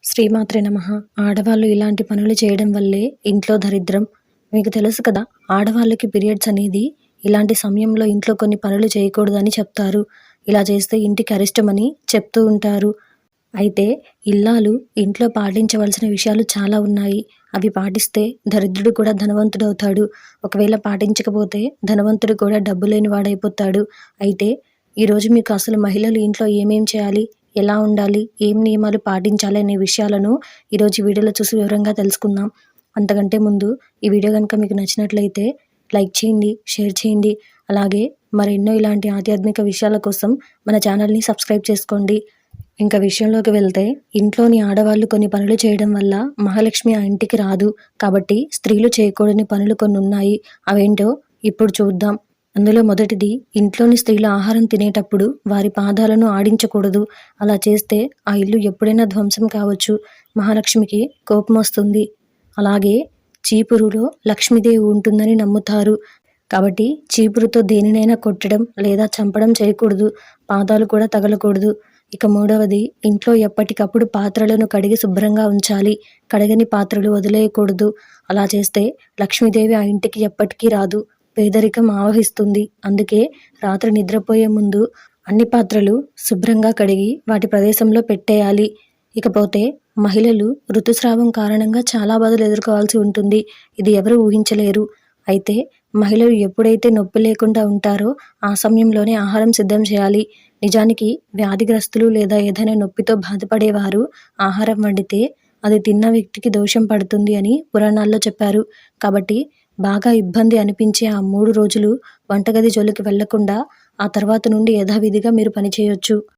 శ్రీమాత్రే నమః. ఆడవాళ్ళు ఇలాంటి పనులు చేయడం వల్లే ఇంట్లో దరిద్రం. మీకు తెలుసు కదా! ఆడవాళ్ళకి పీరియడ్స్ అనేది ఇలాంటి సమయంలో ఇంట్లో కొన్ని పనులు చేయకూడదని చెప్తారు. ఇలా చేస్తే ఇంటికి అరిష్టమని చెప్తూ ఉంటారు. అయితే ఇల్లాలు ఇంట్లో పాటించవలసిన విషయాలు చాలా ఉన్నాయి. అవి పాటిస్తే దరిద్రుడు కూడా ధనవంతుడవుతాడు. ఒకవేళ పాటించకపోతే ధనవంతుడు కూడా డబ్బు లేనివాడైపోతాడు. అయితే ఈరోజు మీకు అసలు మహిళలు ఇంట్లో ఏమేం చేయాలి? ఎలా ఉండాలి? ఏం నియమాలు పాటించాలి? అనే విషయాలను ఈరోజు ఈ వీడియోలో చూసి వివరంగా తెలుసుకుందాం. అంతకంటే ముందు ఈ వీడియో గనుక మీకు నచ్చినట్లయితే లైక్ చేయండి, షేర్ చేయండి. అలాగే మరెన్నో ఇలాంటి ఆధ్యాత్మిక విషయాల కోసం మన ఛానల్‌ని సబ్స్క్రైబ్ చేసుకోండి. ఇంకా విషయంలోకి వెళ్తే ఇంట్లోని ఆడవాళ్ళు కొన్ని పనులు చేయడం వల్ల మహాలక్ష్మి ఆ ఇంటికి రాదు. కాబట్టి స్త్రీలు చేయకూడని పనులు కొన్ని ఉన్నాయి. అవేంటో ఇప్పుడు చూద్దాం. అందులో మొదటిది, ఇంట్లోని స్త్రీలు ఆహారం తినేటప్పుడు వారి పాదాలను ఆడించకూడదు. అలా చేస్తే ఆ ఇల్లు ఎప్పుడైనా ధ్వంసం కావచ్చు. మహాలక్ష్మికి కోపమొస్తుంది. అలాగే చీపురులో లక్ష్మీదేవి ఉంటుందని నమ్ముతారు. కాబట్టి చీపురుతో దేనినైనా కొట్టడం లేదా చంపడం చేయకూడదు. పాదాలు కూడా తగలకూడదు. ఇక మూడవది, ఇంట్లో ఎప్పటికప్పుడు పాత్రలను కడిగి శుభ్రంగా ఉంచాలి. కడగని పాత్రలు వదిలేయకూడదు. అలా చేస్తే లక్ష్మీదేవి ఆ ఇంటికి ఎప్పటికీ రాదు. పేదరికం ఆవహిస్తుంది. అందుకే రాత్రి నిద్రపోయే ముందు అన్ని పాత్రలు శుభ్రంగా కడిగి వాటి ప్రదేశంలో పెట్టేయాలి. ఇకపోతే మహిళలు ఋతుస్రావం కారణంగా చాలా బాధలు ఎదుర్కోవాల్సి ఉంటుంది. ఇది ఎవరు ఊహించలేరు. అయితే మహిళలు ఎప్పుడైతే నొప్పి లేకుండా ఉంటారో ఆ సమయంలోనే ఆహారం సిద్ధం చేయాలి. నిజానికి వ్యాధిగ్రస్తులు లేదా ఏదైనా నొప్పితో బాధపడేవారు ఆహారం వండితే అది తిన్న వ్యక్తికి దోషం పడుతుంది అని పురాణాల్లో చెప్పారు. కాబట్టి బాగా ఇబ్బంది అనిపించే ఆ 3 రోజులు వంటగది జోలికి వెళ్లకుండా ఆ తర్వాత నుండి యథావిధిగా మీరు పని చేయొచ్చు.